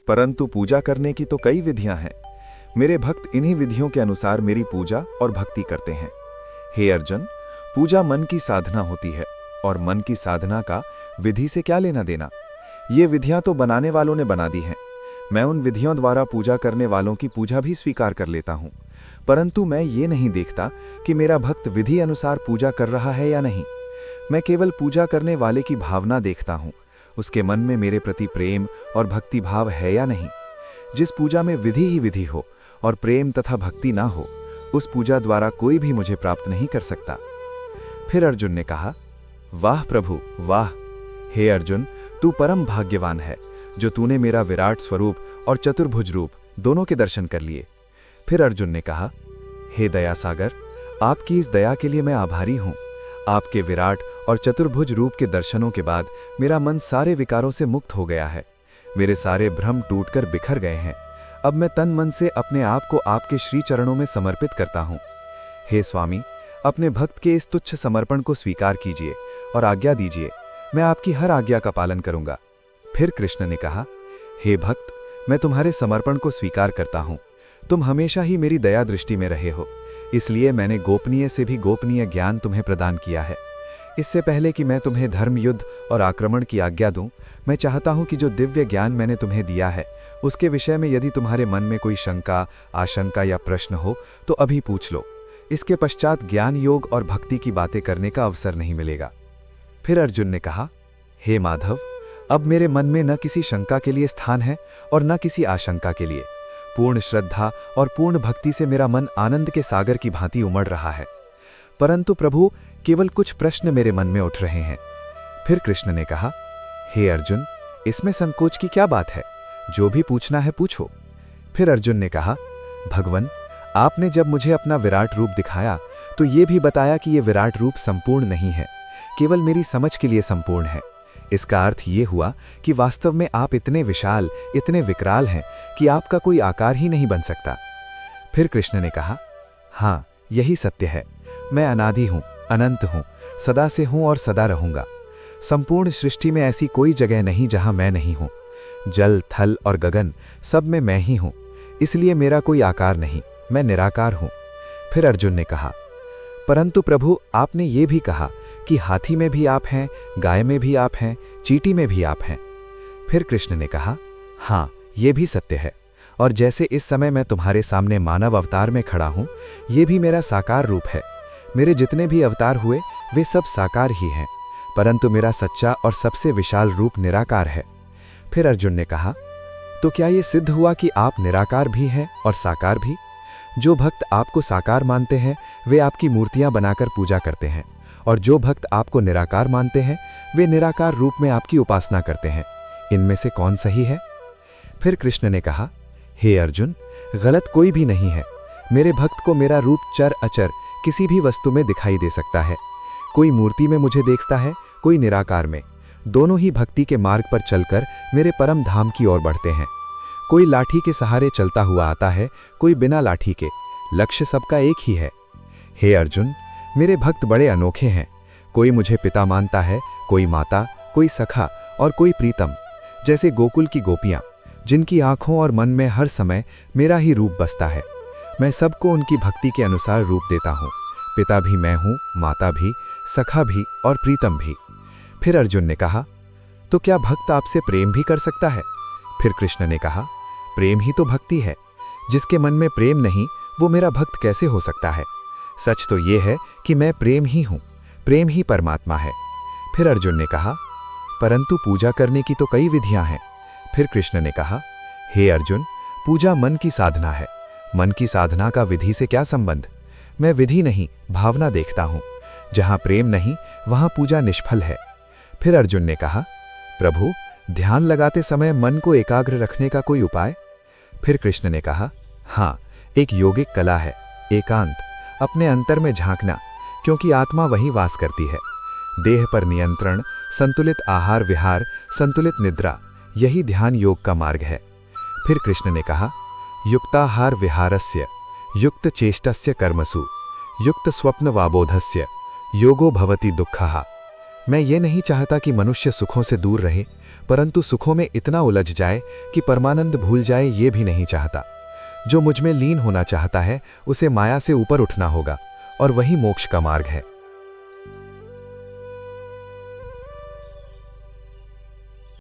परंतु पूजा करने की तो कई विधियां हैं। मेरे भक्त इन्हीं विधियों के अनुसार मेरी पूजा और भक्ति करते हैं। हे अर्जुन, पूजा मन की साधना होती है और मन की साधना का विधि से क्या लेना देना। ये विधियां तो बनाने वालों ने बना दी हैं। मैं उन विधियों द्वारा पूजा करने वालों की पूजा भी स्वीकार कर लेता हूं, परंतु मैं ये नहीं देखता कि मेरा भक्त विधि अनुसार पूजा कर रहा है या नहीं। मैं केवल पूजा करने वाले की भावना देखता हूं, उसके मन में मेरे प्रति प्रेम और भक्ति भाव है या नहीं। जिस पूजा में विधि ही विधि हो और प्रेम तथा भक्ति ना हो, उस पूजा द्वारा कोई भी मुझे प्राप्त नहीं कर सकता। फिर अर्जुन ने कहा, वाह प्रभु वाह! हे अर्जुन, तू परम भाग्यवान है जो तूने मेरा विराट स्वरूप और चतुर्भुज रूप दोनों के दर्शन कर लिए। फिर अर्जुन ने कहा, हे दया सागर, आपकी इस दया के लिए मैं आभारी हूं। आपके विराट और चतुर्भुज रूप के दर्शनों के बाद मेरा मन सारे विकारों से मुक्त हो गया है। मेरे सारे भ्रम टूटकर बिखर गए हैं। अब मैं तन मन से अपने आप को आपके श्री चरणों में समर्पित करता हूं। हे स्वामी, अपने भक्त के इस तुच्छ समर्पण को स्वीकार कीजिए और आज्ञा दीजिए। मैं आपकी हर आज्ञा का पालन करूंगा। फिर कृष्ण ने कहा, हे भक्त, मैं तुम्हारे समर्पण को स्वीकार करता हूं। तुम हमेशा ही मेरी दया दृष्टि में रहे हो, इसलिए मैंने गोपनीय से भी गोपनीय ज्ञान तुम्हें प्रदान किया है। इससे पहले कि मैं तुम्हें धर्म युद्ध और आक्रमण की आज्ञा दूं, मैं चाहता हूं कि जो दिव्य ज्ञान मैंने तुम्हें दिया है उसके विषय में यदि तुम्हारे मन में कोई शंका, आशंका या प्रश्न हो तो अभी पूछ लो। इसके पश्चात ज्ञान योग और भक्ति की बातें करने का अवसर नहीं मिलेगा। फिर अर्जुन ने कहा, हे माधव, अब मेरे मन में न किसी शंका के लिए स्थान है और न किसी आशंका के लिए। पूर्ण श्रद्धा और पूर्ण भक्ति से मेरा मन आनंद के सागर की भांति उमड़ रहा है। परंतु प्रभु, केवल कुछ प्रश्न मेरे मन में उठ रहे हैं। फिर कृष्ण ने कहा, हे अर्जुन, इसमें संकोच की क्या बात है? जो भी पूछना है पूछो। फिर अर्जुन ने कहा, भगवन, आपने जब मुझे अपना विराट रूप दिखाया तो ये भी बताया कि ये विराट रूप संपूर्ण नहीं है, केवल मेरी समझ के लिए संपूर्ण है। इसका अर्थ ये हुआ कि वास्तव में आप इतने विशाल, इतने विकराल हैं कि आपका कोई आकार ही नहीं बन सकता। फिर कृष्ण ने कहा, हाँ, यही सत्य है। मैं अनादि हूँ, अनंत हूँ, सदा से हूँ और सदा रहूंगा। संपूर्ण सृष्टि में ऐसी कोई जगह नहीं जहां मैं नहीं हूँ। जल, थल और गगन सब में मैं ही हूँ, इसलिए मेरा कोई आकार नहीं, मैं निराकार हूँ। फिर अर्जुन ने कहा, परंतु प्रभु, आपने ये भी कहा कि हाथी में भी आप हैं, गाय में भी आप हैं, चींटी में भी आप हैं। फिर कृष्ण ने कहा, हाँ, ये भी सत्य है। और जैसे इस समय मैं तुम्हारे सामने मानव अवतार में खड़ा हूँ, ये भी मेरा साकार रूप है। मेरे जितने भी अवतार हुए वे सब साकार ही हैं, परंतु मेरा सच्चा और सबसे विशाल रूप निराकार है। फिर अर्जुन ने कहा, तो क्या ये सिद्ध हुआ कि आप निराकार भी हैं और साकार भी? जो भक्त आपको साकार मानते हैं वे आपकी मूर्तियां बनाकर पूजा करते हैं, और जो भक्त आपको निराकार मानते हैं वे निराकार रूप में आपकी उपासना करते हैं। इनमें से कौन सही है? फिर कृष्ण ने कहा, हे अर्जुन, गलत कोई भी नहीं है। मेरे भक्त को मेरा रूप चर अचर किसी भी वस्तु में दिखाई दे सकता है। कोई मूर्ति में मुझे देखता है, कोई निराकार में। दोनों ही भक्ति के मार्ग पर चलकर मेरे परम धाम की ओर बढ़ते हैं। कोई लाठी के सहारे चलता हुआ आता है, कोई बिना लाठी के। लक्ष्य सबका एक ही है। हे अर्जुन, मेरे भक्त बड़े अनोखे हैं। कोई मुझे पिता मानता है, कोई माता, कोई सखा और कोई प्रीतम। जैसे गोकुल की गोपियां, जिनकी आंखों और मन में हर समय मेरा ही रूप बसता है। मैं सबको उनकी भक्ति के अनुसार रूप देता हूँ। पिता भी मैं हूँ, माता भी, सखा भी और प्रीतम भी। फिर अर्जुन ने कहा, तो क्या भक्त आपसे प्रेम भी कर सकता है? फिर कृष्ण ने कहा, प्रेम ही तो भक्ति है। जिसके मन में प्रेम नहीं वो मेरा भक्त कैसे हो सकता है? सच तो ये है कि मैं प्रेम ही हूँ, प्रेम ही परमात्मा है। फिर अर्जुन ने कहा, परंतु पूजा करने की तो कई विधियां हैं। फिर कृष्ण ने कहा, हे अर्जुन, पूजा मन की साधना है। मन की साधना का विधि से क्या संबंध? मैं विधि नहीं, भावना देखता हूँ। जहाँ प्रेम नहीं वहाँ पूजा निष्फल है। फिर अर्जुन ने कहा, प्रभु, ध्यान लगाते समय मन को एकाग्र रखने का कोई उपाय? फिर कृष्ण ने कहा, हाँ, एक योगिक कला है, एकांत, अपने अंतर में झांकना, क्योंकि आत्मा वहीं वास करती है। देह पर नियंत्रण, संतुलित आहार विहार, संतुलित निद्रा, यही ध्यान योग का मार्ग है। फिर कृष्ण ने कहा, युक्ताहार विहारस्य, युक्त चेष्टस्य कर्मसु, युक्त स्वप्न वाबोधस्य, योगो भवति दुःखः। मैं ये नहीं चाहता कि मनुष्य सुखों से दूर रहे, परंतु सुखों में इतना उलझ जाए कि परमानंद भूल जाए ये भी नहीं चाहता। जो मुझ में लीन होना चाहता है उसे माया से ऊपर उठना होगा, और वही मोक्ष का मार्ग है।